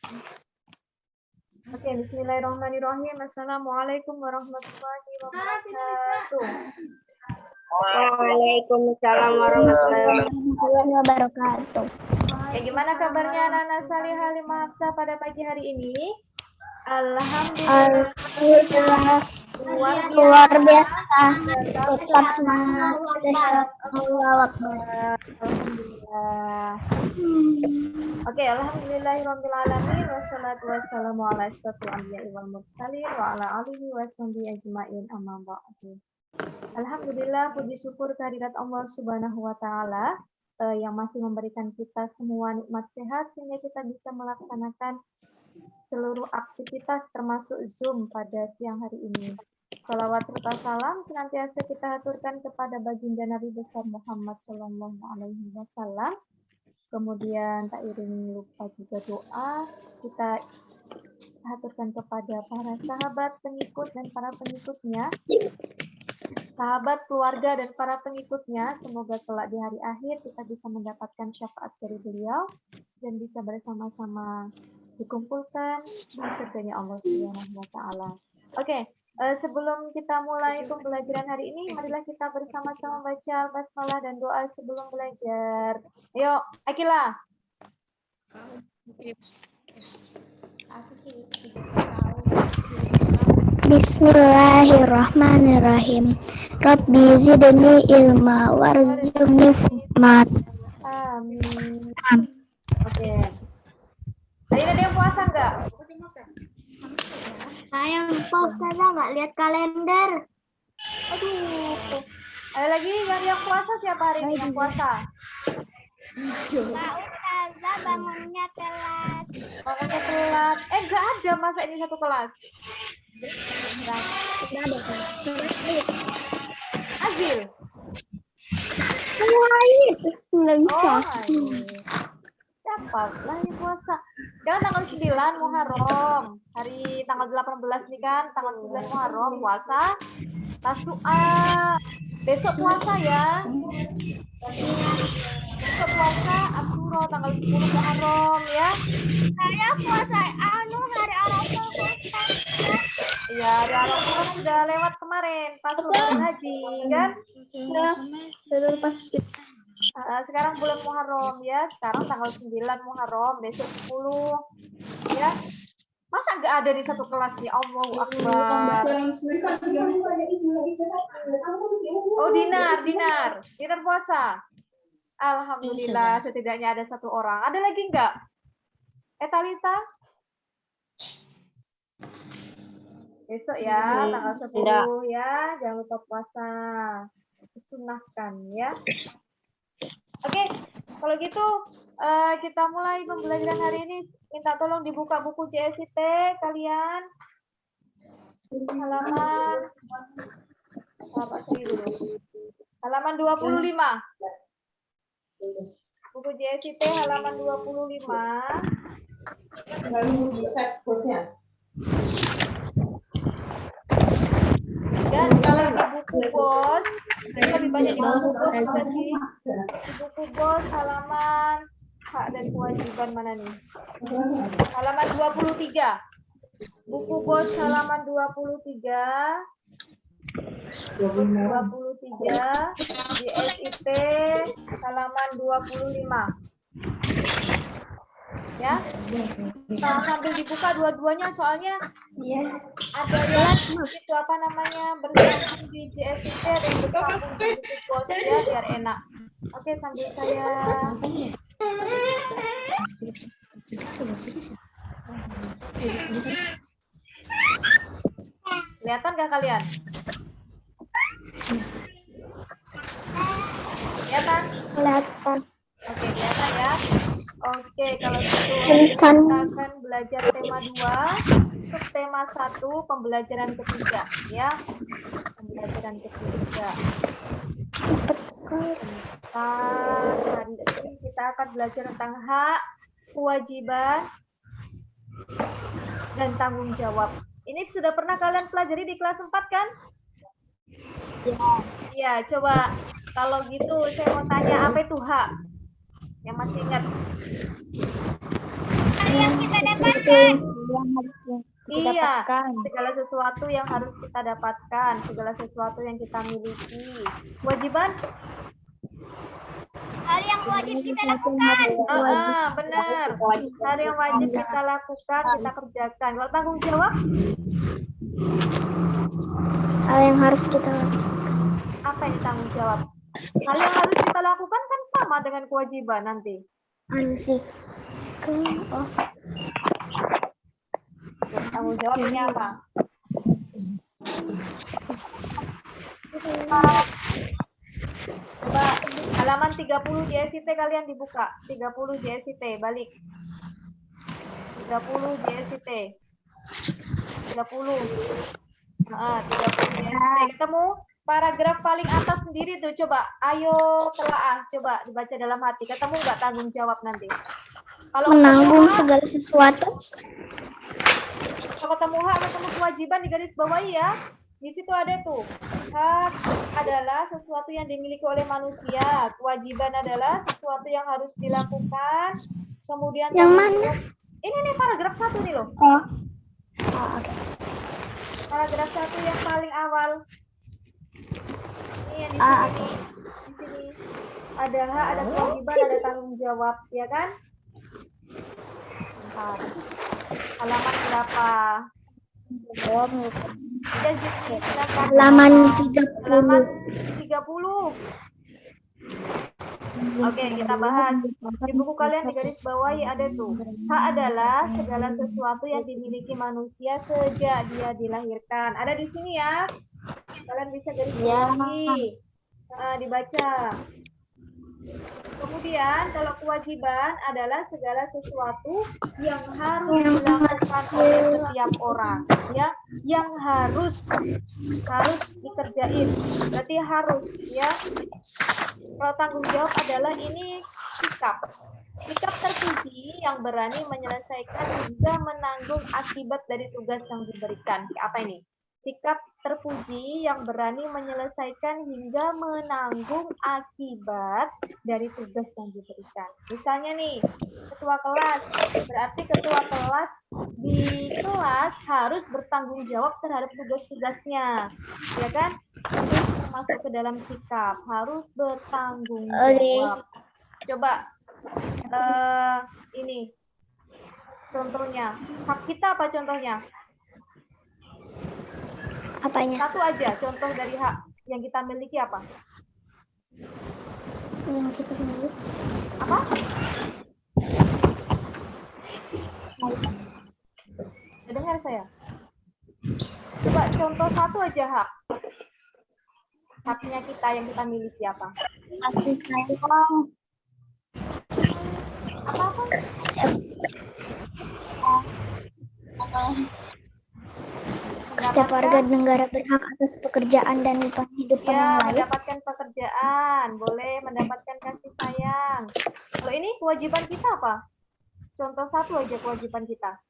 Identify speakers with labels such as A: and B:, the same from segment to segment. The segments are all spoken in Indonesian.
A: Oke, bismillahirrahmanirrahim. Assalamualaikum warahmatullahi wabarakatuh.
B: Waalaikumsalam warahmatullahi wabarakatuh.
A: Oke, gimana kabarnya anak-anak Salihah Halimah Hafsah pada pagi hari ini? Alhamdulillah.
B: Luar biasa. Tetap semangat. Allahu Akbar.
A: Alhamdulillah. Oke, alhamdulillahirabbil alamin wassalatu wassalamu ala asyrofil anbiya'i wal mursalin wa ala alihi washabihi ajmain amma ba'du. Alhamdulillah, puji syukur kehadirat Allah Subhanahu wa taala yang masih memberikan kita semua nikmat sehat sehingga kita bisa melaksanakan seluruh aktivitas termasuk Zoom pada siang hari ini. Salawat serta salam senantiasa kita aturkan kepada baginda Nabi besar Muhammad Shallallahu Alaihi Wasallam. Kemudian tak iringi lupa juga doa kita aturkan kepada para sahabat, pengikut dan para pengikutnya, sahabat, keluarga dan para pengikutnya. Semoga kelak di hari akhir kita bisa mendapatkan syafaat dari beliau dan bisa bersama-sama dikumpulkan di surganya Allah Subhanahu wa taala. Oke, sebelum kita mulai pembelajaran hari ini, marilah kita bersama-sama baca basmalah dan doa sebelum belajar. Ayo, Akila.
B: Bismillahirrahmanirrahim. Rabbi zidni ilma warzuqni hikmat.
A: Amin. Oke. Hari ini ada yang puasa enggak?
B: Saya lupa Ustazah nggak lihat kalender.
A: Aduh. Ada lagi yang puasa siapa hari ini yang puasa?
B: Pak Ustazah bangunnya telat.
A: Bangunnya telat. Enggak ada masa ini satu kelas. Azil.
B: Nggak bisa.
A: Siapa? Lagi puasa. Sekarang tanggal 9 Muharram. Hari tanggal 18 nih kan, tanggal 9 Muharram puasa. Tasu'a. Besok puasa ya. Besok puasa Asyura tanggal 10 Muharram ya.
B: Saya puasa hari Arafah.
A: Iya, hari Arafah kan sudah lewat kemarin pas lebaran haji kan?
B: Sudah pasti.
A: Sekarang bulan Muharram ya. Sekarang tanggal 9 Muharram, besok 10 ya. Masa nggak ada di satu kelas nih? Allahu Akbar. Oh, Dinar puasa. Alhamdulillah, setidaknya ada satu orang. Ada lagi nggak? Talita? Besok ya, tanggal 10 ya. Jangan lupa puasa. Disunahkan ya. Oke, kalau gitu kita mulai pembelajaran hari ini. Minta tolong dibuka buku JSIT kalian. Halaman 25. Buku JSIT halaman 25. Dan kalau di buku bos, lebih banyak di buku bos tadi. Di buku bos halaman hak dan kewajiban mana nih? Halaman 23. Buku bos halaman 23. Buku 23. JSIT halaman 25. Ya, sambil dibuka dua-duanya soalnya ada yang itu apa namanya bersambung di JSIT dan bersambung di buku bos ya biar enak. Oke, sambil saya kelihatan nggak kalian? Kelihatan?
B: Kelihatan.
A: Oke, kelihatan ya. Oke, kalau gitu kita akan belajar tema 2, subtema 1, pembelajaran ketiga ya. Pembelajaran ketiga. Hari ini kita akan belajar tentang hak, kewajiban, dan tanggung jawab. Ini sudah pernah kalian pelajari di kelas 4 kan? Ya, coba kalau gitu saya mau tanya apa itu hak? Yang masih ingat?
B: Yang kita dapat yang harus kita
A: Iya,
B: dapatkan.
A: segala sesuatu yang harus kita dapatkan, segala sesuatu yang kita miliki. Kewajiban?
B: Hal yang wajib kita lakukan.
A: Benar. Hal yang wajib kita lakukan, kita kerjakan. Kalau tanggung jawab?
B: Hal yang harus kita lakukan.
A: Apa ini tanggung jawab? Hal yang harus kita lakukan kan sama dengan kewajiban nanti. Tanggung jawab ini apa? Coba halaman 30 JST kalian dibuka. 30 JST, balik. 30 JST. 30. 30 JST. Ketemu paragraf paling atas sendiri tuh, coba. Ayo telaah, coba dibaca dalam hati. Ketemu nggak tanggung jawab nanti? Kalau
B: menanggung segala sesuatu.
A: Kalau ketemu hak, ketemu kewajiban di garis bawahi ya. Di situ ada tuh. Hak adalah sesuatu yang dimiliki oleh manusia. Kewajiban adalah sesuatu yang harus dilakukan. Kemudian
B: yang mana?
A: Ini nih paragraf 1 nih loh.
B: Okay.
A: Paragraf 1 yang paling awal. Ini yang di sini. Di sini. Ada hak, ada kewajiban, ada tanggung jawab, ya kan? Bentar. Halaman berapa?
B: Halaman 30.
A: Halaman 30. Oke, kita bahas. Di buku kalian di garis bawahi ada tuh. Hak adalah segala sesuatu yang dimiliki manusia sejak dia dilahirkan. Ada di sini ya. Kalian bisa garis bawahi. Dibaca. Kemudian kalau kewajiban adalah segala sesuatu yang harus dilakukan oleh setiap orang, ya, yang harus dikerjain. Berarti harus, ya. Kalau tanggung jawab adalah ini sikap terpuji yang berani menyelesaikan hingga menanggung akibat dari tugas yang diberikan. Apa ini? Sikap terpuji yang berani menyelesaikan hingga menanggung akibat dari tugas yang diberikan. Misalnya nih, ketua kelas. Berarti ketua kelas di kelas harus bertanggung jawab terhadap tugas-tugasnya. Ya kan? Itu masuk ke dalam sikap. Harus bertanggung jawab. Coba, ini. Contohnya. Hak kita apa contohnya?
B: Apanya?
A: Satu aja contoh dari hak yang kita miliki apa?
B: Yang kita miliki.
A: Apa? Dengar saya. Coba contoh satu aja hak. Haknya kita yang kita miliki apa?
B: Kasih sayang.
A: Apa?
B: Setiap warga negara berhak atas pekerjaan dan kehidupan yang lain.
A: Mendapatkan pekerjaan, boleh mendapatkan kasih sayang. Kalau ini kewajiban kita apa? Contoh satu aja kewajiban kita.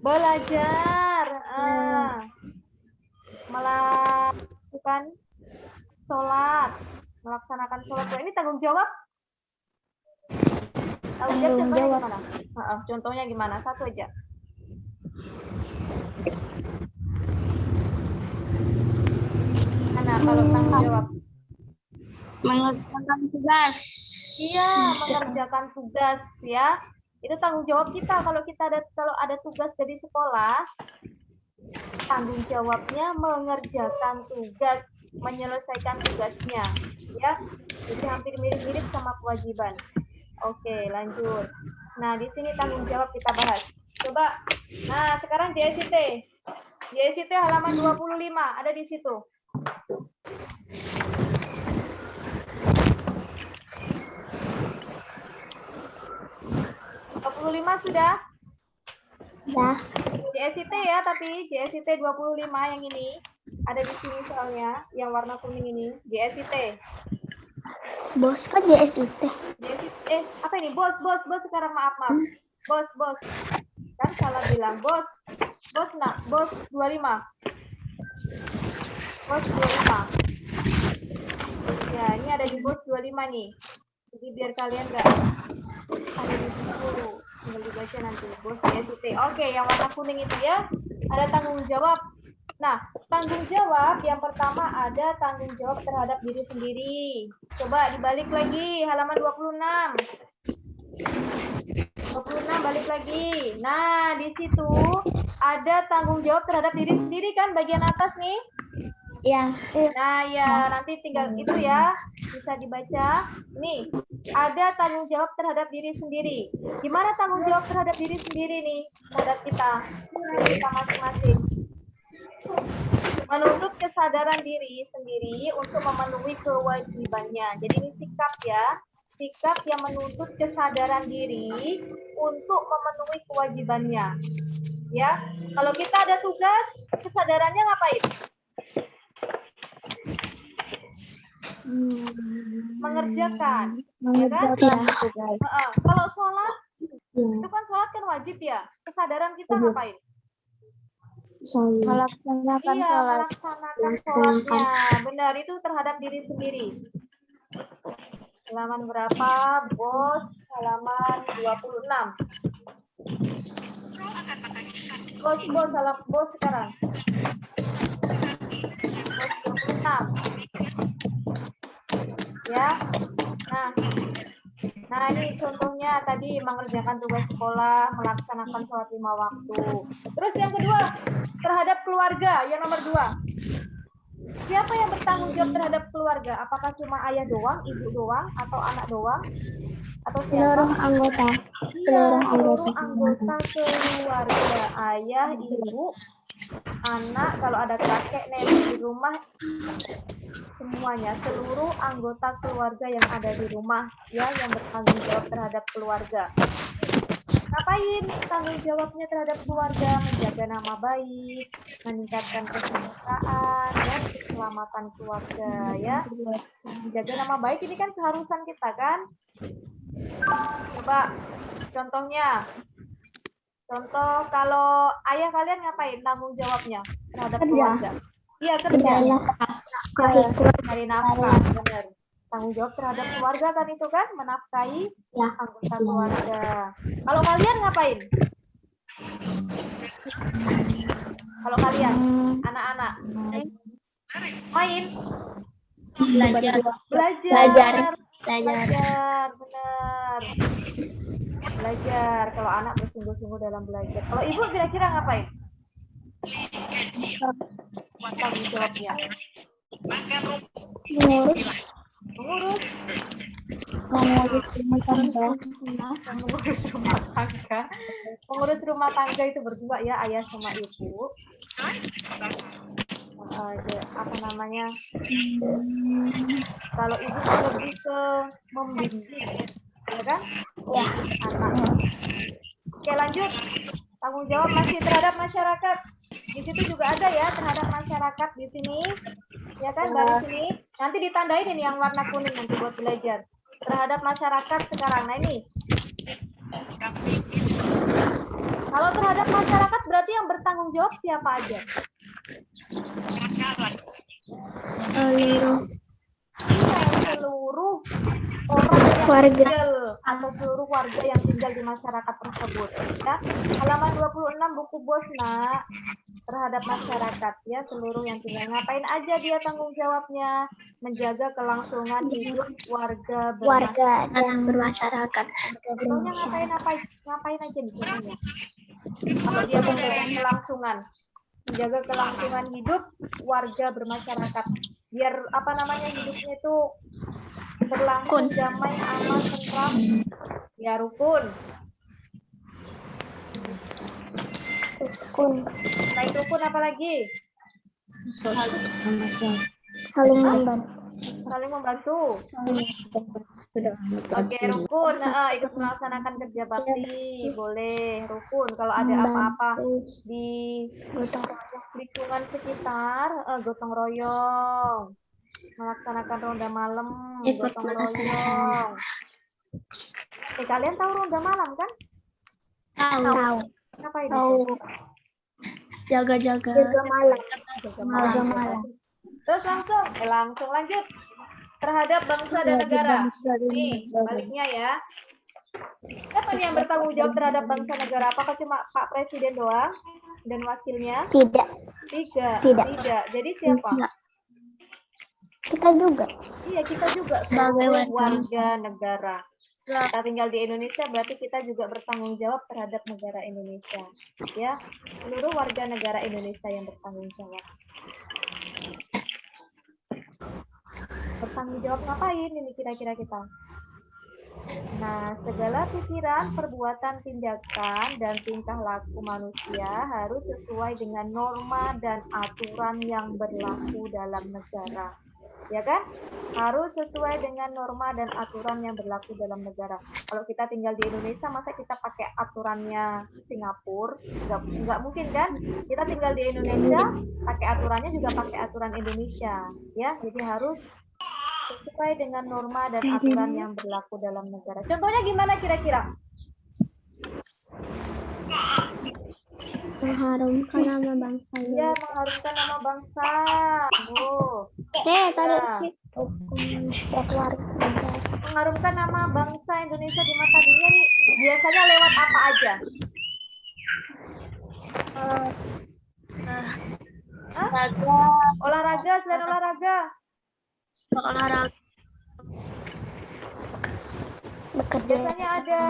A: Belajar. Melakukan sholat. Melaksanakan sholat. Kalau ini tanggung jawab? Tanggung jawab gimana? Contohnya gimana? Satu aja. Mana kalau tanggung jawab?
B: Mengerjakan tugas.
A: Iya, mengerjakan tugas ya. Itu tanggung jawab kita. Kalau ada tugas dari sekolah, tanggung jawabnya mengerjakan tugas, menyelesaikan tugasnya, ya. Jadi hampir mirip-mirip sama kewajiban. Oke, lanjut. Nah, di sini tanggung jawab kita bahas. Coba. Nah, sekarang JST. JST halaman 25, ada di situ. Sudah?
B: Ya.
A: JST ya, tapi JST 25 yang ini. Ada di sini soalnya, yang warna kuning ini. JST.
B: Bos kan JST.
A: Apa ini? Bos sekarang maaf. Bos. Kan salah bilang bos. Bos 25. Bos 25. Ya, ini ada di bos 25 nih. Jadi biar kalian nggak ada di situ, tinggal dibaca nanti. Bos ICT. Oke, yang warna kuning itu ya, ada tanggung jawab. Nah, tanggung jawab yang pertama ada tanggung jawab terhadap diri sendiri. Coba dibalik lagi, halaman 26. 26 balik lagi. Nah, di situ ada tanggung jawab terhadap diri sendiri kan bagian atas nih.
B: Ya.
A: Nah, ya nanti tinggal itu ya, bisa dibaca. Nih, ada tanggung jawab terhadap diri sendiri. Gimana tanggung jawab terhadap diri sendiri nih, terhadap kita masing-masing? Menuntut kesadaran diri sendiri untuk memenuhi kewajibannya. Jadi ini sikap ya, sikap yang menuntut kesadaran diri untuk memenuhi kewajibannya. Ya, kalau kita ada tugas, kesadarannya ngapain? Mengerjakan, ya kan? Kalau sholat, itu kan sholat kan wajib ya. Kesadaran kita ngapain?
B: Melaksanakan
A: Iya,
B: sholat.
A: melaksanakan sholatnya. Benar, itu terhadap diri sendiri. Halaman berapa, Bos? Halaman 26. Bos sekarang. Bos 26. Ya. Nah, ini contohnya tadi mengerjakan tugas sekolah, melaksanakan sholat 5 waktu. Terus yang kedua, terhadap keluarga, yang nomor 2. Siapa yang bertanggung jawab terhadap keluarga? Apakah cuma ayah doang, ibu doang, atau anak doang? Atau siapa?
B: Seluruh anggota.
A: Seluruh anggota keluarga. Ayah, ibu, anak, kalau ada kakek, nenek di rumah, semuanya, seluruh anggota keluarga yang ada di rumah, ya, yang bertanggung jawab terhadap keluarga. Ngapain tanggung jawabnya terhadap keluarga? Menjaga nama baik, meningkatkan kesejahteraan, ya, keselamatan keluarga, ya. Menjaga nama baik ini kan keharusan kita kan. Coba contohnya. Contoh kalau ayah kalian ngapain tanggung jawabnya terhadap keluarga? Iya, kerja. Cari nafkah, benar. Tanggung jawab terhadap keluarga kan itu kan, menafkahi anggota keluarga. Kalau kalian ngapain? Kalau kalian, anak-anak, main, belajar, benar. Belajar. Kalau anak bersungguh-sungguh dalam belajar. Kalau ibu kira-kira ngapain? Tanggung jawabnya. Mengurus rumah tangga. Mengurus rumah tangga itu berdua ya, ayah sama ibu. Apa namanya? Kalau ibu lebih ke membimbing, ya kan? Ya, anak. Oke, lanjut. Tanggung jawab masih terhadap masyarakat. Di situ juga ada ya, terhadap masyarakat di sini. Ya kan, baris sini. Nanti ditandain ini yang warna kuning nanti buat belajar. Terhadap masyarakat sekarang. Nah ini. Kalau terhadap masyarakat berarti yang bertanggung jawab siapa aja? Seluruh orang yang tinggal atau seluruh warga yang tinggal di masyarakat tersebut. Ya. Halaman 26 buku Bos, Nak. Terhadap masyarakat, ya, seluruh yang tinggal. Ngapain aja dia tanggung jawabnya? Menjaga kelangsungan hidup warga bermasyarakat. Contohnya ngapain aja nih contohnya? Kalau dia menjaga kelangsungan, hidup warga bermasyarakat. Biar apa namanya hidupnya itu berlangsung damai, aman, tentram. Ya, rukun. Selain rukun apa lagi? Saling membantu. Oke, rukun. Ikut melaksanakan kerja bakti, boleh. Rukun. Kalau ada apa-apa di lingkungan sekitar, gotong royong. Melaksanakan ronda malam, gotong royong. Kalian tahu ronda malam kan? Tahu. Ngapain itu? Jaga malam. Terus langsung lanjut. terhadap bangsa dan negara. Nih, baliknya ya. Siapa nih yang bertanggung jawab terhadap bangsa negara? Apakah cuma Pak Presiden doang dan wakilnya?
B: Tidak.
A: Tidak. Jadi siapa?
B: Kita juga.
A: Iya, kita juga sebagai warga negara. Kita tinggal di Indonesia, berarti kita juga bertanggung jawab terhadap negara Indonesia. Ya, seluruh warga negara Indonesia yang bertanggung jawab. Bertanggung jawab ngapain ini kira-kira kita? Nah, segala pikiran, perbuatan, tindakan, dan tingkah laku manusia harus sesuai dengan norma dan aturan yang berlaku dalam negara. Ya kan? Harus sesuai dengan norma dan aturan yang berlaku dalam negara. Kalau kita tinggal di Indonesia, masa kita pakai aturannya Singapura? Nggak mungkin kan? Kita tinggal di Indonesia, pakai aturannya juga pakai aturan Indonesia. Ya, jadi harus sesuai dengan norma dan aturan yang berlaku dalam negara. Contohnya gimana kira-kira?
B: Mengharumkan nama bangsa.
A: Iya, mengharumkan nama bangsa. Mengharumkan nama bangsa Indonesia di mata dunia nih biasanya lewat apa aja? Olahraga, selain olahraga. Biasanya ada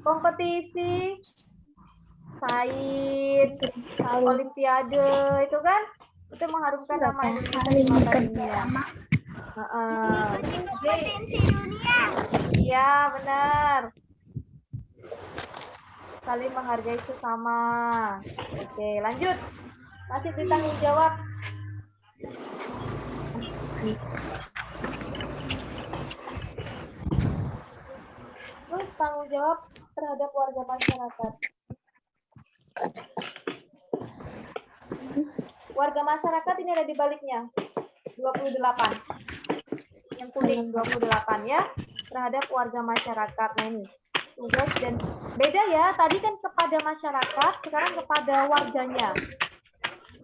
A: kompetisi, sains, olimpiade, itu kan? Itu mengharumkan nama Indonesia di mata dunia.
C: Kompetensi dunia.
A: Iya, benar. Saling menghargai sesama. Oke, lanjut. Masih ditanggung jawab. Terus tanggung jawab terhadap warga masyarakat. Warga masyarakat ini ada di baliknya. 28. Yang kuning 28 ya. Terhadap warga masyarakat. Nah ini. Tugas dan beda ya. Tadi kan kepada masyarakat, sekarang kepada warganya.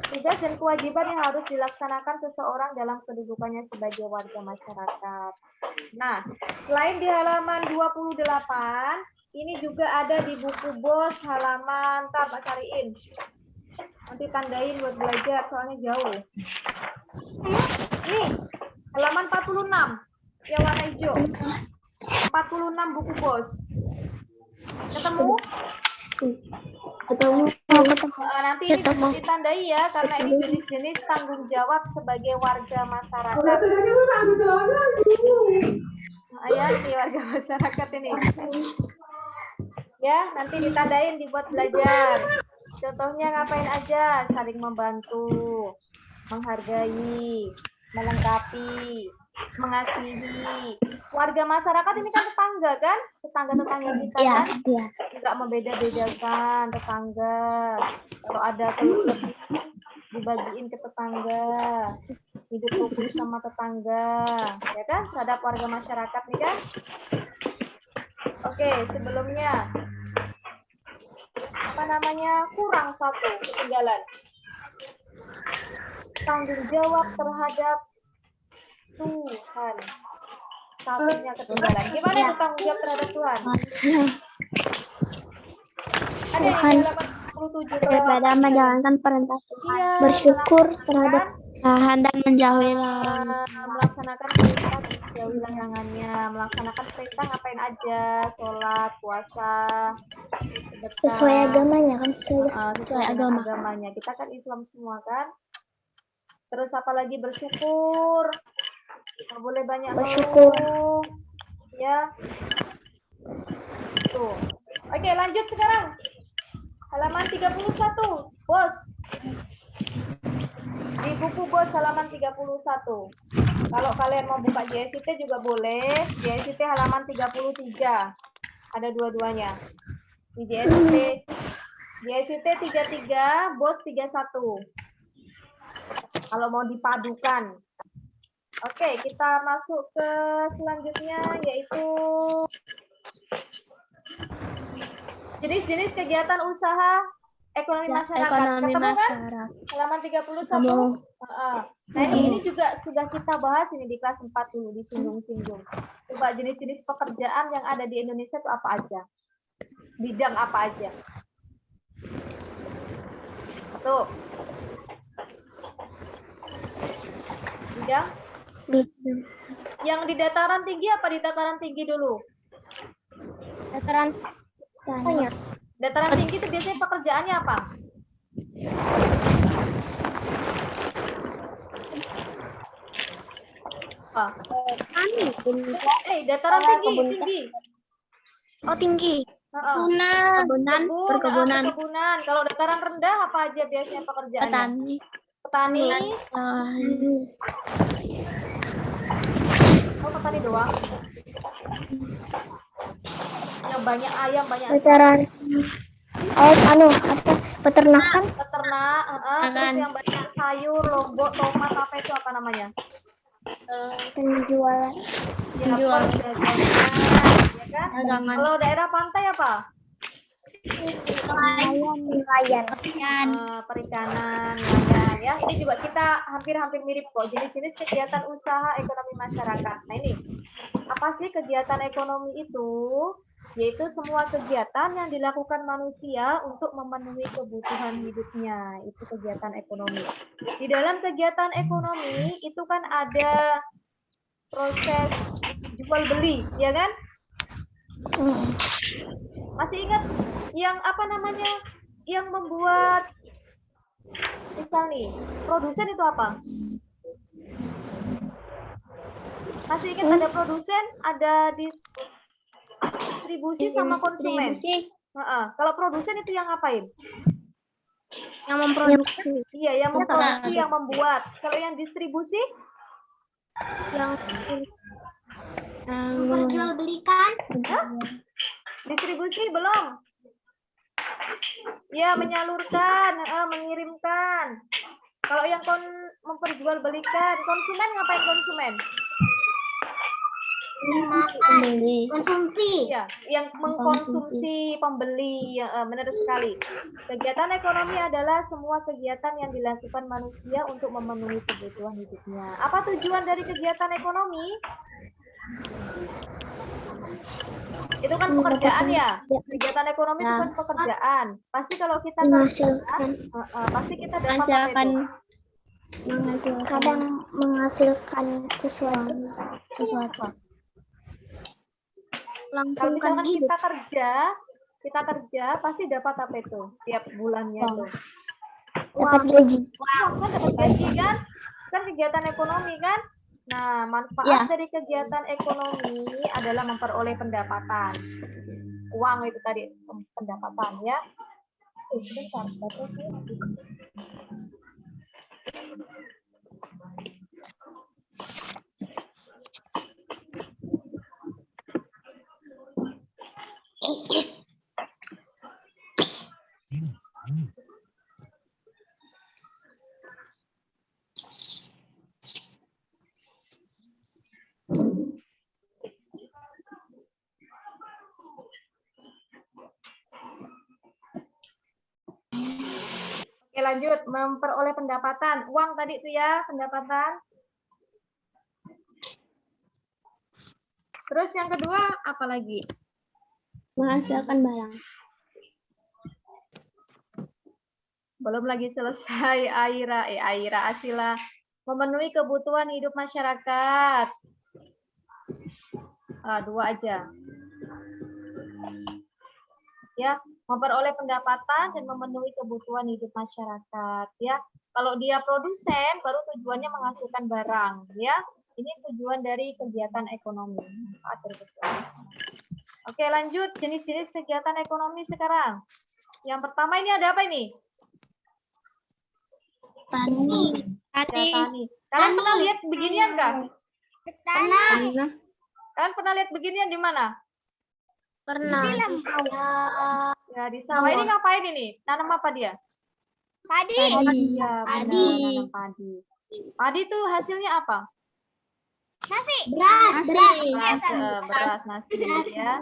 A: Tugas dan kewajiban yang harus dilaksanakan seseorang dalam kedudukannya sebagai warga masyarakat. Nah, selain di halaman 28, ini juga ada di buku BOS halaman, ntar Pak cariin. Nanti tandain buat belajar, soalnya jauh. Nih, halaman 46, yang warna hijau. 46 buku BOS. Ketemu? Nanti ini ditandai ya, karena ini jenis-jenis tanggung jawab sebagai warga masyarakat. Ya, ini warga masyarakat ini. Ya, nanti ditandain dibuat belajar. Contohnya ngapain aja? Saling membantu, menghargai, melengkapi, mengasihi. Warga masyarakat ini kan tetangga kan? Tetangga-tetangga kita kan? Enggak membeda-bedakan tetangga. Kalau ada keluh dibagiin ke tetangga. Hidup rukun sama tetangga. Ya kan? Terhadap warga masyarakat nih kan? Oke, sebelumnya apa namanya? Kurang satu ketinggalan. Tanggung jawab terhadap Tuhan. Satunya ketinggalan. Gimana itu tanggung jawab terhadap Tuhan? Ada yang 87
B: daripada menjalankan perintah Tuhan.
A: Iya,
B: Bersyukur terhadap
C: Tahan dan menjauhi larangan.
A: melaksanakan perintah menjauhi larangannya. Melaksanakan perintah ngapain aja? Sholat, puasa, sedekah.
B: Sesuai agamanya kan?
A: Sesuai agamanya. Kita kan Islam semua kan? Terus apa lagi? Bersyukur. Nggak boleh banyak
B: Bersyukur.
A: ngeluh. Ya. Tuh. Oke, lanjut sekarang. Halaman 31. Bos. Di buku BOS halaman 31. Kalau kalian mau buka JST juga boleh. JST halaman 33. Ada dua-duanya. Di JST 33, BOS 31. Kalau mau dipadukan. Oke, kita masuk ke selanjutnya yaitu jenis-jenis kegiatan usaha Ekonomi
C: Ya,
A: masyarakat.
C: ekonomi
A: Ketemu kan?
C: masyarakat.
A: Halaman 31.
C: Ketemu.
A: Nah, ini juga sudah kita bahas ini di kelas 4 dulu, disinggung-singgung. Coba jenis-jenis pekerjaan yang ada di Indonesia itu apa aja? Bidang apa aja? Satu. Bidang?
B: Bidang.
A: Yang di dataran tinggi apa di dataran tinggi dulu?
C: Dataran
B: Tanya.
A: Dataran tinggi itu biasanya pekerjaannya apa? Dataran tinggi.
C: Oh, tinggi.
A: Kebunan,
C: Perkebunan.
A: perkebunan. Kalau dataran rendah apa aja biasanya pekerjaannya?
C: Petani.
A: Petani. Oh, petani doang. Yang banyak ayam, banyak
B: Dataran. Peternakan.
A: peternak, terus yang banyak sayur, lombok, tomat, apa itu apa namanya?
B: Penjualan.
A: Ya, perdagangan, ya kan?
C: Dagangan.
A: Kalau daerah pantai apa?
B: Nelayan.
A: Perikanan, nelayan, ya. Ini juga kita hampir-hampir mirip kok. Jenis-jenis kegiatan usaha ekonomi masyarakat. Nah, ini apa sih kegiatan ekonomi itu? Yaitu semua kegiatan yang dilakukan manusia untuk memenuhi kebutuhan hidupnya. Itu kegiatan ekonomi. Di dalam kegiatan ekonomi itu kan ada proses jual beli, ya kan? Masih ingat yang apa namanya? Yang membuat misal nih, produsen itu apa? Masih ingat ada produsen, ada distribusi sama konsumen. Kalau produsen itu yang ngapain?
C: Yang memproduksi.
A: Iya, yang memproduksi, yang membuat. Kalau yang distribusi?
C: Yang
B: Memperjualbelikan.
A: Distribusi belum? Ya, menyalurkan, mengirimkan. Kalau yang memperjualbelikan, konsumen ngapain konsumen?
C: pembeli.
B: Konsumsi.
A: Ya, yang mengkonsumsi pembeli, benar sekali. Kegiatan ekonomi adalah semua kegiatan yang dilakukan manusia untuk memenuhi kebutuhan hidupnya. Apa tujuan dari kegiatan ekonomi? Itu kan pekerjaan ya. Kegiatan ekonomi itu kan pekerjaan. Pasti kalau kita
B: Menghasilkan.
A: pasti kita dapat apa itu?
B: Kadang menghasilkan sesuatu.
A: Kalau
C: Langsungkan
A: misalkan
C: hidup.
A: kita kerja pasti dapat apa itu tiap bulannya itu?
B: Dapat gaji.
A: Kan dapat gaji kan? Kan kegiatan ekonomi kan? Nah, manfaat dari kegiatan ekonomi adalah memperoleh pendapatan. Uang itu tadi pendapatan ya. Sebentar, batasnya habis. Oke, lanjut. Memperoleh pendapatan. Uang tadi itu ya, pendapatan. Terus yang kedua, apa lagi?
C: Menghasilkan barang.
A: Belum lagi selesai, Aira, Asila. Memenuhi kebutuhan hidup masyarakat. Dua aja. Ya, memperoleh pendapatan dan memenuhi kebutuhan hidup masyarakat. Ya, kalau dia produsen, baru tujuannya menghasilkan barang. Ya, ini tujuan dari kegiatan ekonomi. Oke, lanjut jenis-jenis kegiatan ekonomi sekarang. Yang pertama ini ada apa ini?
C: Tani.
A: Tani. Kalian pernah lihat beginian kah?
C: Pernah.
A: Kalian pernah lihat beginian di mana?
C: Pernah.
A: Ya, di sawah. Ini ngapain ini? Tanam apa dia?
C: Padi.
A: Iya, benar, nanam padi. Padi itu hasilnya apa?
C: Nasi.
A: Beras, nasi ya.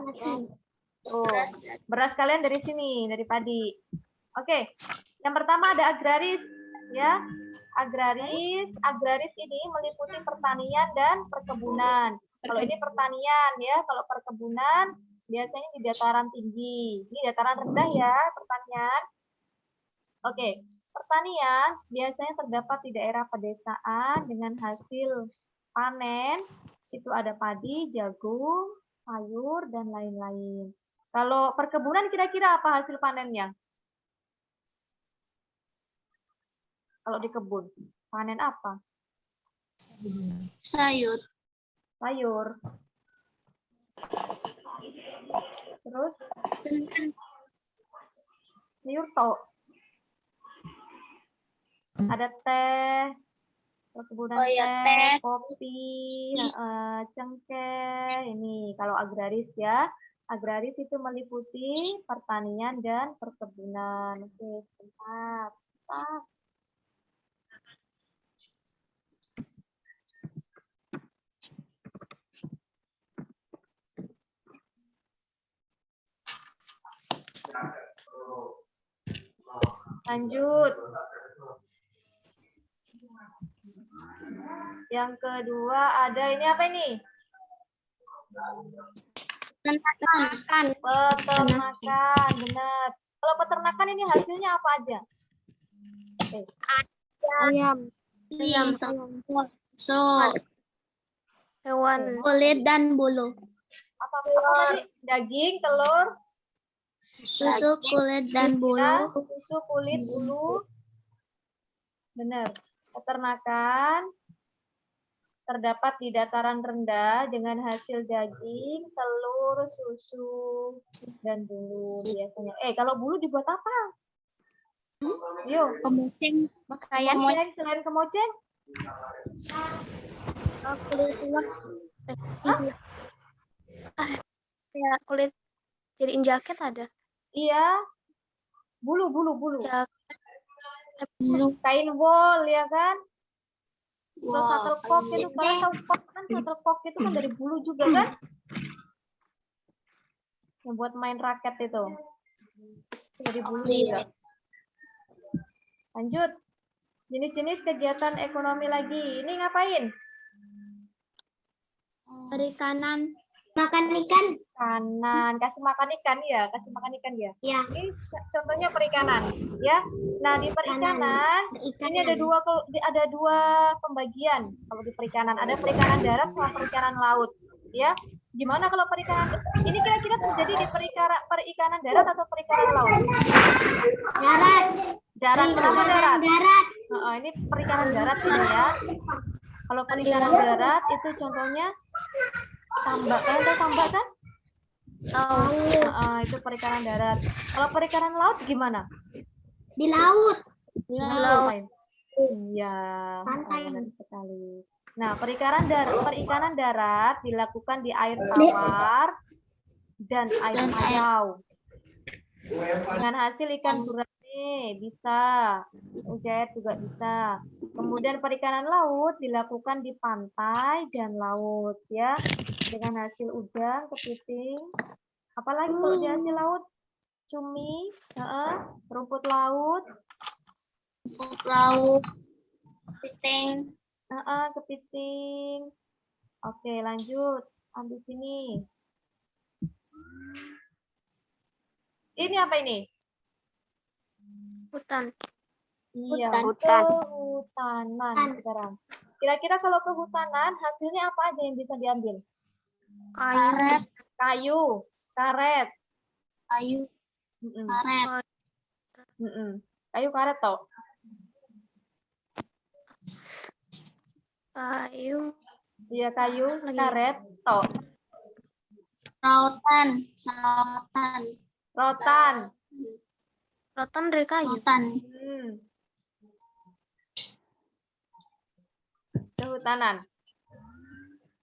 A: Beras kalian dari sini, dari padi. Oke, yang pertama ada agraris, ya. Agraris ini meliputi pertanian dan perkebunan. Kalau ini pertanian, ya. Kalau perkebunan biasanya di dataran tinggi. Ini dataran rendah, ya, pertanian. Oke, pertanian biasanya terdapat di daerah pedesaan dengan hasil panen. Itu ada padi, jagung, sayur, dan lain-lain. Kalau perkebunan kira-kira apa hasil panennya? Kalau di kebun, panen apa?
C: Sayur.
A: Sayur. Terus sayur toh. Ada teh, perkebunan teh, kopi, cengkeh. Ini kalau agraris, ya. Agraris itu meliputi pertanian dan perkebunan. Oke, sebentar. Lanjut. Yang kedua ada ini apa ini?
C: Peternakan.
A: Peternakan, benar. Kalau peternakan ini hasilnya apa aja?
C: Ayam. Hewan. Kulit dan bulu.
A: Apa tadi? Daging, telur,
C: Susu, kulit dan bulu.
A: susu, kulit, bulu. Benar. Peternakan terdapat di dataran rendah dengan hasil daging, telur, susu, dan bulu biasanya. Kalau bulu dibuat apa? Yuk.
C: Kemoceng.
A: Makanya selain kemoceng?
C: Ya, kulit jadiin jaket ada.
A: Iya. Bulu.
C: Jaket.
A: Kain wol, ya kan? Terus shuttlecock itu, kalian tahu kan shuttlecock itu kan dari bulu juga kan? Yang buat main raket itu. Dari bulu juga. Lanjut. Jenis-jenis kegiatan ekonomi lagi. Ini ngapain?
C: Perikanan.
B: Makan ikan.
A: Kanan, kasih makan ikan ya,
B: Ya.
A: Ini contohnya perikanan, ya. Nah, di perikanan ini ada dua pembagian. Kalau di perikanan ada perikanan darat sama perikanan laut, ya. Gimana kalau perikanan ini kira-kira terjadi di perikanan darat atau perikanan laut? Darat. Kenapa darat? Ini perikanan darat ini, ya. Kalau perikanan darat itu contohnya tambak. Kalian tahu tambak kan? Itu perikanan darat. Kalau perikanan laut gimana?
B: Di laut.
A: Iya, benar sekali. Nah, perikanan darat dilakukan di air tawar dan air payau. Dengan hasil ikan gurame bisa, ujet juga bisa. Kemudian perikanan laut dilakukan di pantai dan laut, ya. Dengan hasil udang, kepiting. Apalagi kalau di hasil laut? Cumi, rumput laut.
C: Kepiting.
A: Kepiting. Oke, lanjut. Ambil sini. Ini apa ini?
C: Hutan.
A: Iya,
C: Hutan.
A: kehutanan sekarang. Kira-kira kalau kehutanan hasilnya apa aja yang bisa diambil? Kayu, karet. Kayu, karet toh.
C: Kayu.
A: Iya, kayu, karet, toh. Rotan.
C: Rotan dari kayu.
A: Kehutanan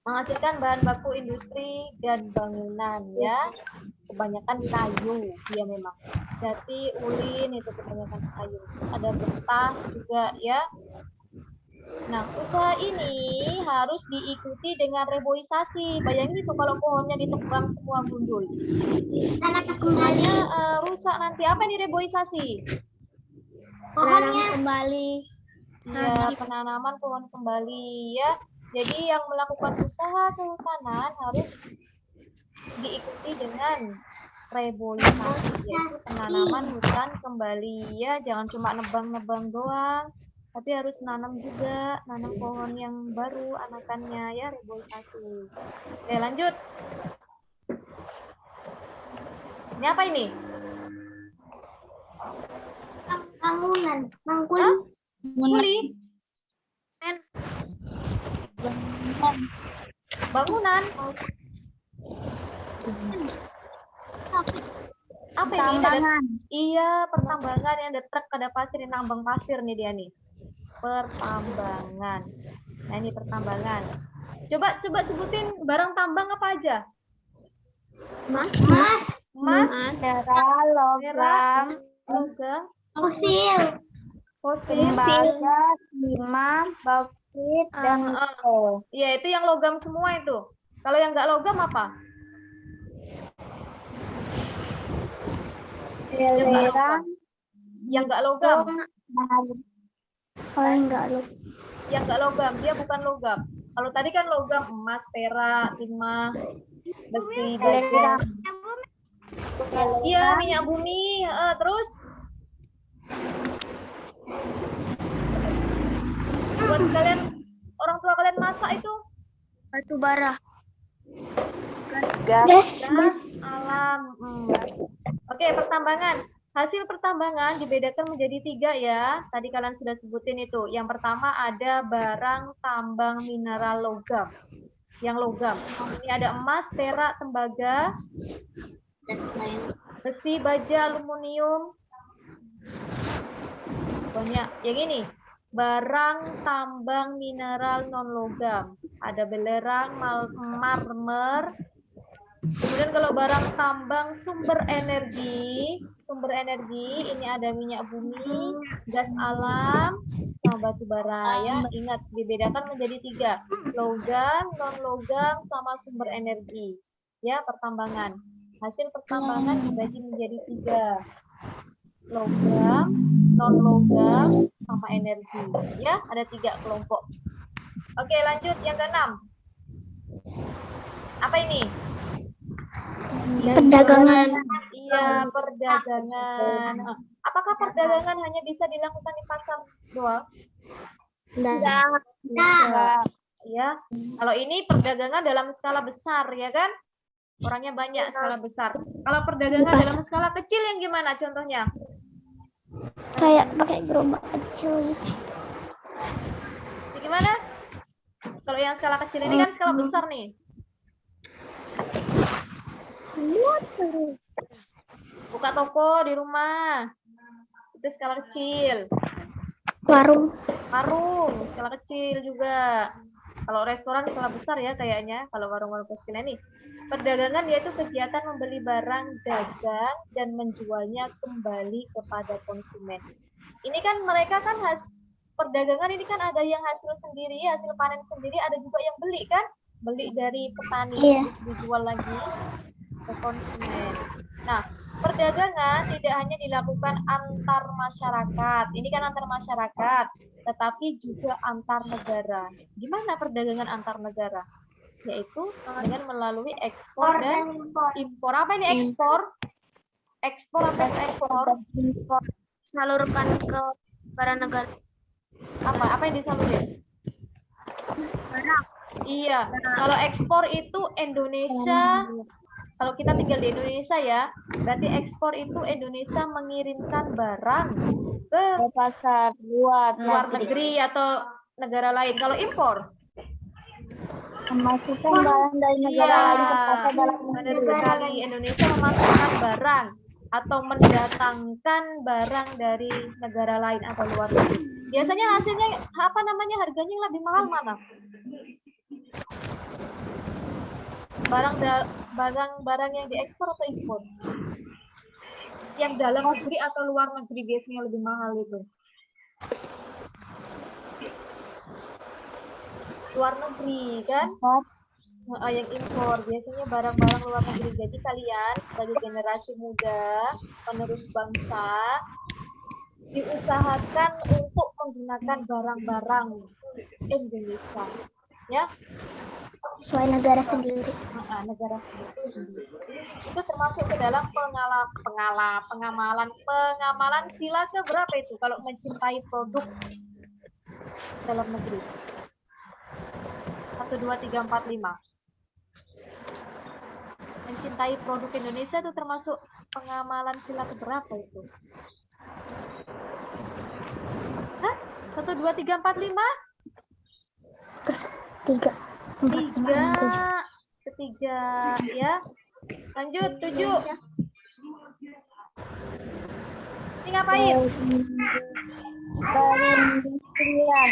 A: menghasilkan bahan baku industri dan bangunan, ya. Kebanyakan kayu, dia memang. Jati, ulin itu kebanyakan kayu. Ada betah juga, ya. Nah, usaha ini harus diikuti dengan reboisasi. Bayangin itu kalau pohonnya ditebang semua gundul.
C: Tanam kembali.
A: Rusak nanti. Apa ini reboisasi?
C: Pohonnya kembali.
A: Ya, penanaman pohon kembali ya. Jadi yang melakukan usaha kehutanan harus diikuti dengan reboisasi, yaitu penanaman hutan kembali ya. Jangan cuma nebang-nebang doang, tapi harus nanam juga, nanam pohon yang baru anakannya ya, reboisasi. Oke, lanjut. Ini apa ini?
C: Bangunan.
A: Hah? Kuli? Bangunan? Apa ini?
B: Tambangan.
A: Iya, pertambangan yang ada truk, ada pasir, ini nambang pasir nih dia nih. Pertambangan. Nah, ini pertambangan. Coba sebutin barang tambang apa aja?
C: Mas.
B: Mineral, logam,
A: Logam,
C: Fosil.
B: tembaga, timah, bauksit, dan nikel.
A: Iya, itu yang logam semua itu. Kalau yang nggak logam apa?
B: Belerang,
A: Yang nggak logam.
B: kalau enggak lo.
A: Yang nggak logam, dia bukan logam. Kalau tadi kan logam, emas, perak, timah, besi, baja. Iya, minyak bumi. Terus buat kalian, orang tua kalian masak itu
C: Batu bara.
B: Gas.
A: alam. Oke, pertambangan. Hasil pertambangan dibedakan menjadi 3 ya. Tadi kalian sudah sebutin itu. Yang pertama ada barang tambang mineral logam. Yang logam. Ini ada emas, perak, tembaga, besi, baja, aluminium. Banyak. Yang ini, barang tambang mineral non logam. Ada belerang, marmer. Kemudian kalau barang tambang sumber energi ini ada minyak bumi, gas alam, sama batu bara ya. Ingat dibedakan menjadi 3, logam, non logam, sama sumber energi. Ya, pertambangan. Hasil pertambangan dibagi menjadi 3, logam, non logam, sama energi. Ya, ada 3 kelompok. Oke, lanjut yang ke-6. Apa ini?
B: Perdagangan.
A: Iya, perdagangan. Apakah perdagangan hanya bisa dilakukan di pasar doang?
B: Enggak.
A: Ya, kalau ini perdagangan dalam skala besar, ya kan? Orangnya banyak, skala besar. Kalau perdagangan dalam skala kecil yang gimana contohnya?
B: Kayak pakai gerobak kecil gitu.
A: Gimana? Kalau yang skala kecil ini kan skala besar nih. Buka toko di rumah. Itu skala kecil.
B: Warung.
A: Warung, skala kecil juga. Kalau restoran skala besar ya kayaknya. Kalau warung-warung kecil ini. Perdagangan yaitu kegiatan membeli barang dagang dan menjualnya kembali kepada konsumen. Ini kan mereka kan perdagangan ini kan ada yang hasil sendiri, hasil panen sendiri, ada juga yang beli kan? Beli dari petani, dijual lagi ke konsumen. Nah, perdagangan tidak hanya dilakukan antar masyarakat. Ini kan antar masyarakat, tetapi juga antar negara. Gimana perdagangan antar negara? Yaitu dengan melalui ekspor dan impor. Apa ini ekspor? Ekspor apa itu ekspor?
C: Salurkan ke negara-negara.
A: Apa yang disalurin?
C: Barang.
A: Iya, kalau ekspor itu Indonesia, kalau kita tinggal di Indonesia ya, berarti ekspor itu Indonesia mengirimkan barang ke
B: Pasar luar
A: negeri atau negara lain. Kalau impor,
B: memasukkan barang dari negara lain ke pasar dalam
A: benar
B: negeri.
A: sekali. Indonesia memasukkan barang atau mendatangkan barang dari negara lain atau luar negeri. Biasanya hasilnya harganya lebih mahal mana? Barang yang diekspor atau impor? Yang dalam negeri atau luar negeri biasanya lebih mahal itu. luar negeri kan? Yang impor biasanya barang-barang luar negeri. Jadi kalian sebagai generasi muda, penerus bangsa, diusahakan untuk menggunakan barang-barang Indonesia, ya.
B: Sesuai negara sendiri.
A: Negara sendiri. Itu termasuk ke dalam pengamalan sila keberapa itu kalau mencintai produk dalam negeri? 1, 2, 3, 4, 5. Mencintai produk Indonesia itu termasuk pengamalan sila keberapa itu? Hah? 1, 2, 3, 4, 5?
B: Terus 3, 4, 5, 6, 7.
A: Ketiga, ya. Lanjut, 7. Ini ngapain?
B: Perindustrian.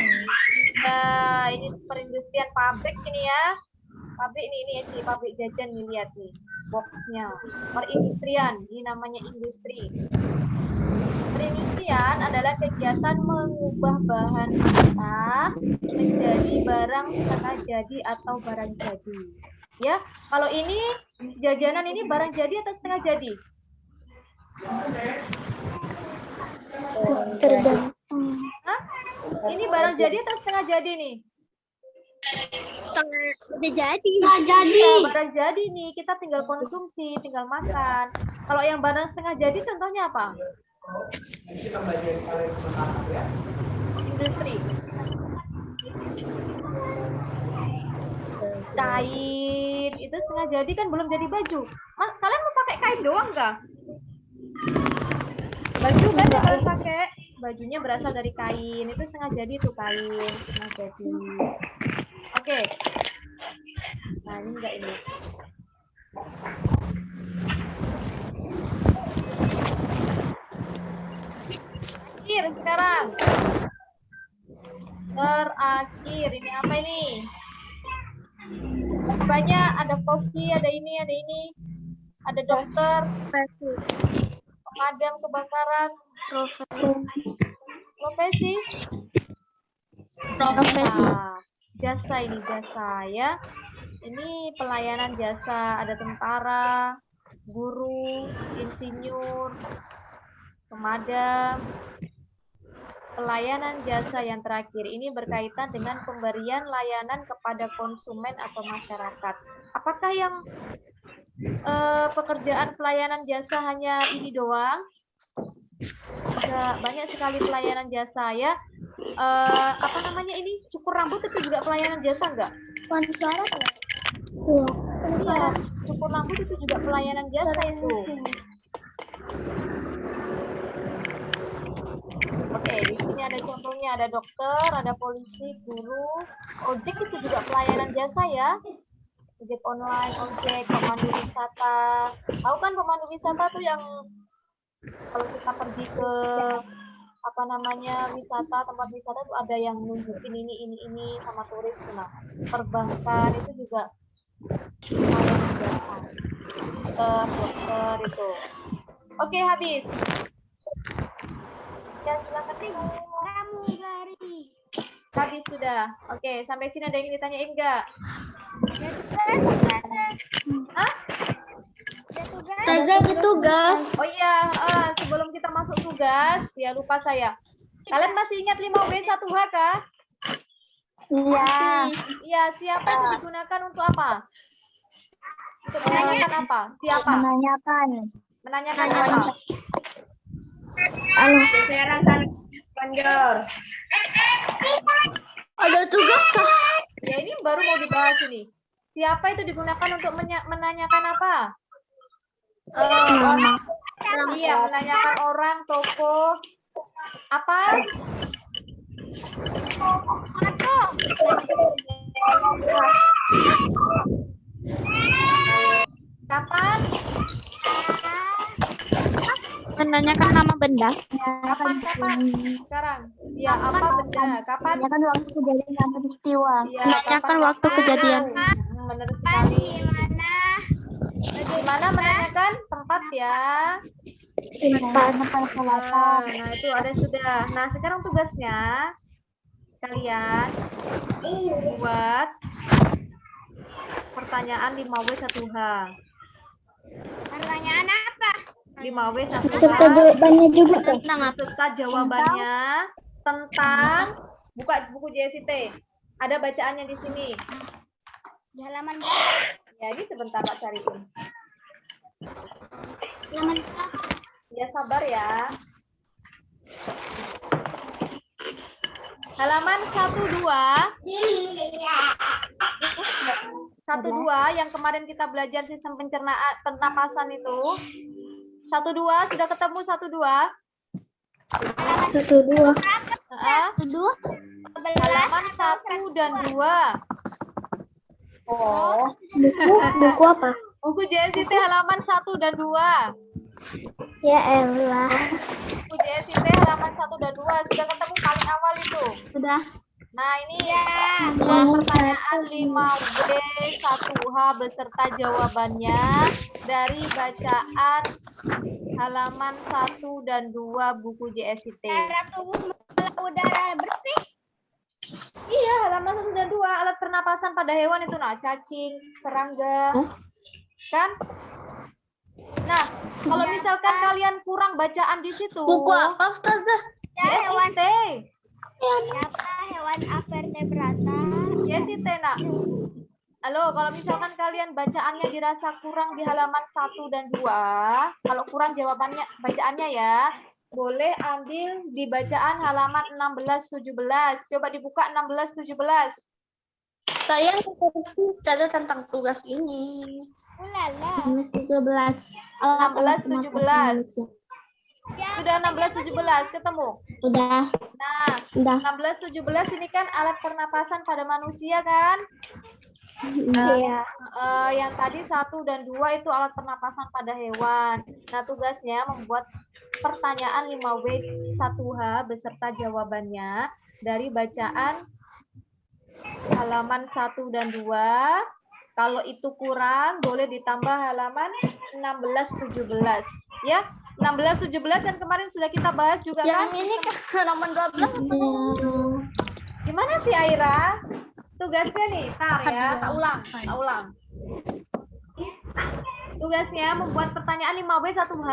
A: Ya, ini perindustrian pabrik ini ya. Pabrik ini pabrik jajan nih, lihat nih boxnya. Perindustrian, ini namanya industri. Perindustrian adalah kegiatan mengubah bahan mentah menjadi barang setengah jadi atau barang jadi. Ya, kalau ini jajanan ini barang jadi atau setengah jadi?
B: Tergantung.
A: Hah? Ini barang jadi atau setengah jadi nih?
C: Setengah udah jadi.
A: Iya, barang jadi nih, kita tinggal konsumsi, tinggal makan. Kalau yang barang setengah jadi contohnya apa? Industri. Kain itu setengah jadi kan belum jadi baju. Mas, kalian mau pakai kain doang nggak? Baju kan yang kalian pakai, bajunya berasal dari kain, itu setengah jadi tuh kain, setengah jadi. Oke. Nah, ini enggak ini. Terakhir sekarang. Terakhir, ini apa ini? Banyak, ada koki, ada ini, ada dokter, pemadam kebakaran, profesi. Jasa ini jasa ya. Ini pelayanan jasa, ada tentara, guru, insinyur, pemadam. Pelayanan jasa yang terakhir ini berkaitan dengan pemberian layanan kepada konsumen atau masyarakat. Apakah yang pekerjaan pelayanan jasa hanya ini doang? Banyak sekali pelayanan jasa ya. Apa namanya ini? Cukur rambut itu juga pelayanan jasa enggak? Iya, cukur rambut itu juga pelayanan jasa itu. Oke, di sini ada contohnya, ada dokter, ada polisi, guru, ojek itu juga pelayanan jasa ya. Ojek online, ojek, pemandu wisata. Tahu kan pemandu wisata tuh yang kalau kita pergi ke apa namanya wisata, tempat wisata tuh ada yang nunjukin ini sama turis. Nah, perbankan itu juga pelayanan jasa. Dokter itu. Oke, habis. Ya, silakan pramugari. Habis sudah. Oke, sampai sini ada yang ditanyain enggak? Hah?
B: Tugas.
A: Oh iya, sebelum kita masuk tugas, ya lupa saya. Kalian masih ingat 5B1H kah?
B: Iya.
A: Iya, siapa itu digunakan untuk apa? Untuk menanyakan apa? Siapa? Menanyakan apa?
B: Ada tugas kah?
A: Ya ini baru mau dibahas ini. Siapa itu digunakan untuk menanyakan apa? Iya, menanyakan orang, tokoh, apa? Kapan?
C: Menanyakan nama benda.
A: Kapan? Sekarang. Ya, apa benda? Kapan?
B: Menanyakan waktu kejadian dan peristiwa.
A: Ya,
C: Menanyakan waktu kejadian.
A: Benar sekali. Gimana menanyakan tempat ya? Nah, itu ada sudah. Nah, sekarang tugasnya kalian buat pertanyaan 5W1H.
C: Pertanyaan apa?
A: 5W1H.
B: Beserta jawabannya juga tuh.
A: Beserta jawabannya tentang buka buku JST. Ada bacaannya di sini.
C: Di halaman berapa?
A: Ya, ini sebentar Pak cariin.
C: Halaman berapa?
A: Ya, sabar ya. Halaman 12 yang kemarin kita belajar sistem pencernaan pernapasan itu. 12 sudah ketemu 12?
B: 1, 2.
A: Halaman 1 dan 2. Oh,
B: Buku apa?
A: buku JST halaman 1 dan 2.
B: Ya elah.
A: Buku JST halaman 1 dan 2 sudah ketemu paling awal itu.
C: Sudah.
A: Nah, ini ya buat pertanyaan 5W1H beserta jawabannya dari bacaan halaman 1 dan 2 buku JST.
C: Cara tubuh udara bersih.
A: Iya, halaman 1 dan 2 alat pernapasan pada hewan itu nah, cacing, serangga. Kan? Nah, kalau misalkan kalian kurang bacaan di situ.
C: Buku apa, Ustazah?
A: Ya, hewan
C: Siapa hewan avertebrata?
A: JST, nak. Halo, kalau misalkan kalian bacaannya dirasa kurang di halaman 1 dan 2, kalau kurang jawabannya bacaannya ya, boleh ambil di bacaan halaman 16-17. Coba dibuka 16-17.
C: Saya catat tentang tugas ini. Ulala. 17.
A: 16-17. Sudah 16-17 ketemu?
C: Udah.
A: Nah,
C: Udah.
A: 16-17 ini kan alat pernapasan pada manusia kan?
B: Iya.
A: Yang tadi 1 dan 2 itu alat pernapasan pada hewan. Nah, tugasnya membuat pertanyaan 5W1H beserta jawabannya dari bacaan halaman 1 dan 2. Kalau itu kurang, boleh ditambah halaman 16-17. Ya, 16-17 yang kemarin sudah kita bahas juga kan?
C: Yang ini kan halaman 12.
A: Gimana sih Aira? Tugasnya nih, tar ya, tak ulang. Tugasnya membuat pertanyaan 5W1H,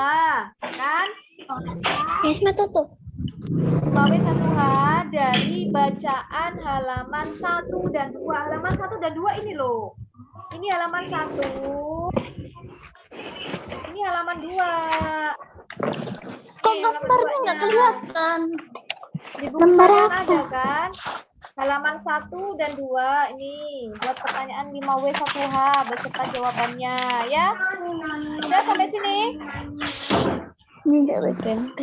A: kan?
B: Yasma tutup.
A: 5W1H dari bacaan halaman 1 dan 2. Halaman 1 dan 2 ini loh. Ini halaman 1. Ini halaman 2.
C: Kok gambarnya nggak kelihatan?
A: Di buku kalian ada kan? Halaman 1 dan 2 ini buat pertanyaan 5W1H beserta jawabannya ya. Sudah sampai sini?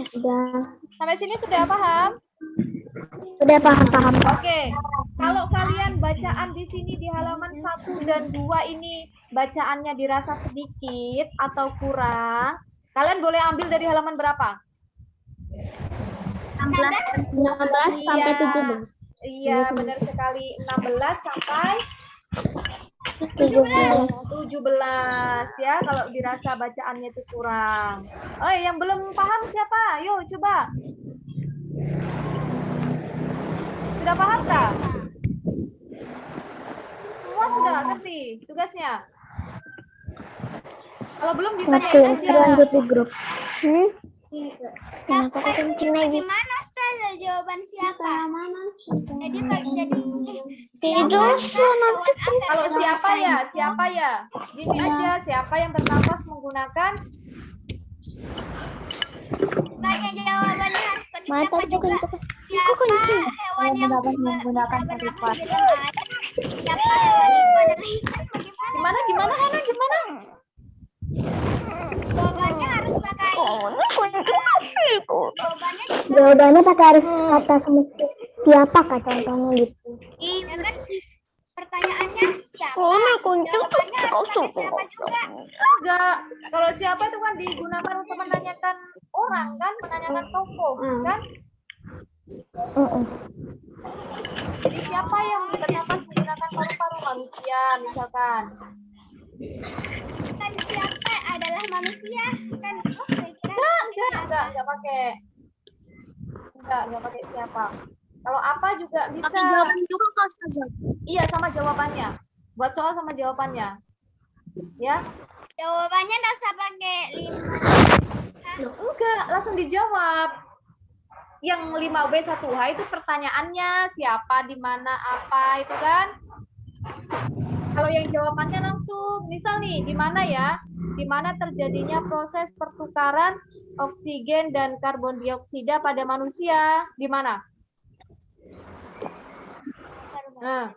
B: Sudah.
A: Sampai sini sudah paham?
B: Sudah paham.
A: Oke. Kalau kalian bacaan di sini di halaman 1 dan 2 ini bacaannya dirasa sedikit atau kurang, kalian boleh ambil dari halaman berapa?
C: 16 sampai 17.
A: Iya, benar sekali. 16 sampai 17 ya, kalau dirasa bacaannya itu kurang. Oh, yang belum paham siapa? Ayo coba. Sudah paham tak? Semua sudah ngerti tugasnya? Kalau belum ditanyain
B: Oke,
A: aja.
B: lanjut di grup.
C: Kenapa kencing lagi? Gimana Ustazah jawaban siapa? Jadi
A: Kalau siapa ya? Gini aja, siapa yang bernafas menggunakan
C: tanya jawabannya harus pakai siapa juga. Siapa hewan yang menggunakan nafas? Siapa hewan yang adalah ikan?
A: Gimana Hana?
C: Jawabannya harus pakai.
B: Jawabannya pakai harus kata semua siapa kak contohnya gitu.
C: Iya kan sih. Pertanyaannya siapa? Jawabannya harus pakai siapa juga.
A: Enggak, kalau siapa itu kan digunakan untuk menanyakan orang kan, menanyakan tokoh kan. Jadi siapa yang bernafas menggunakan paru-paru manusia misalkan?
C: Kan siapa adalah manusia kan?
A: Enggak pakai siapa. Kalau apa juga bisa.
C: Pakai jawaban juga kak Ustazah.
A: Iya, sama jawabannya. Buat soal sama jawabannya. Ya.
C: Jawabannya nggak usah pakai 5.
A: Loh, enggak, langsung dijawab. Yang 5B1H itu pertanyaannya siapa, di mana, apa itu kan. Kalau yang jawabannya langsung, misal nih, di mana ya? Di mana terjadinya proses pertukaran oksigen dan karbon dioksida pada manusia? Di mana? Nah,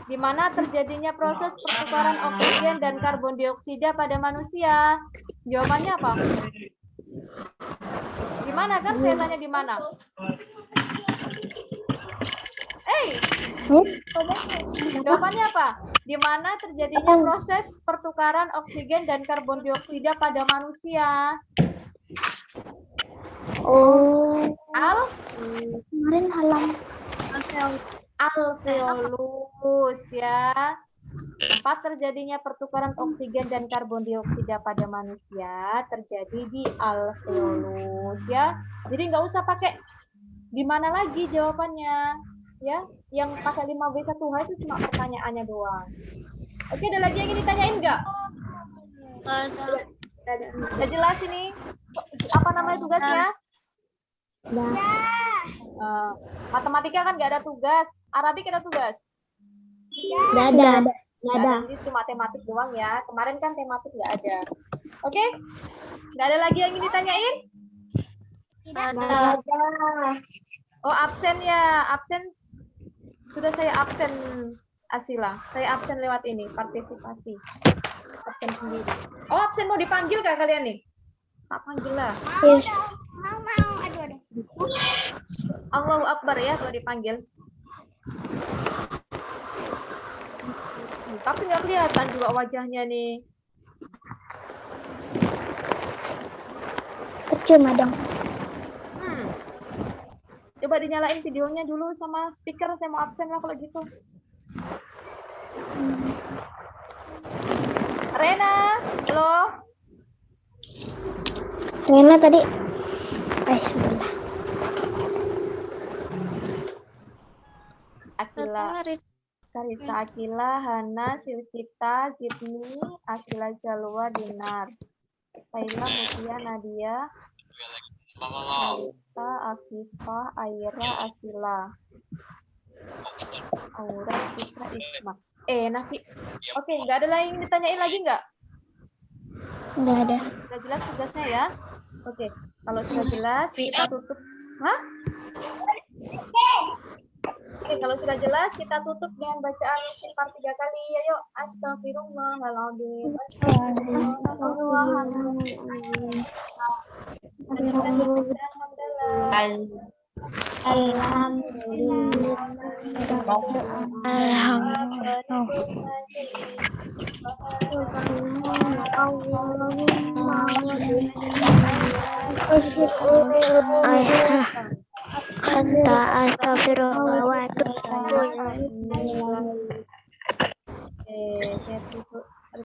A: di mana terjadinya proses pertukaran oksigen dan karbon dioksida pada manusia? Jawabannya apa? Di mana kan? Saya tanya di mana? Jawabannya apa? Di mana terjadinya proses pertukaran oksigen dan karbon dioksida pada manusia?
B: Oh,
A: Kemarin
B: halaman
A: alveolus ya. Tempat terjadinya pertukaran oksigen dan karbon dioksida pada manusia terjadi di alveolus ya. Jadi nggak usah pakai di mana lagi jawabannya ya. Yang pakai 5B1H itu cuma pertanyaannya doang. Oke, ada lagi yang ingin ditanyain nggak? Udah jelas ini apa namanya tugasnya? Matematika kan nggak ada tugas, Arabik ada tugas.
B: nggak ada.
A: Ini cuma tematik doang ya. Kemarin kan tematik nggak ada. Oke? Nggak ada lagi yang ingin ditanyain?
C: Ada.
A: Oh, absen ya. Absen. Sudah saya absen, Asila. Saya absen lewat ini, partisipasi. Absen sendiri. Oh, absen mau dipanggil kah kalian nih? Tak panggil lah.
B: Yes.
C: Mau. Aduh.
A: Allahu Akbar ya kalau dipanggil. Tapi nggak kelihatan juga wajahnya nih.
B: Percuma dong.
A: Coba dinyalain videonya dulu sama speaker. Saya mau absen lah kalau gitu. Rena, halo.
B: Rena tadi. Sebelah.
A: Akila, Karisa Akila, Hana, Silvita, Gibni, Akila Jalwa, Dinar, Laila, Mutia, Nadia, Alita, Afifah, Aira, Asila, Aura, Citra, Isma. Nafi. Oke, nggak ada lagi yang ditanyain lagi nggak?
B: Nggak ada.
A: Sudah jelas tugasnya ya? Oke, kalau sudah jelas kita tutup. Hah? Oke, kalau sudah jelas kita tutup dengan bacaan istighfar 3 kali. Ayo, astagfirullahaladzim. Astagfirullahaladzim.
B: Anta astagfirullah wa atubu ilaih.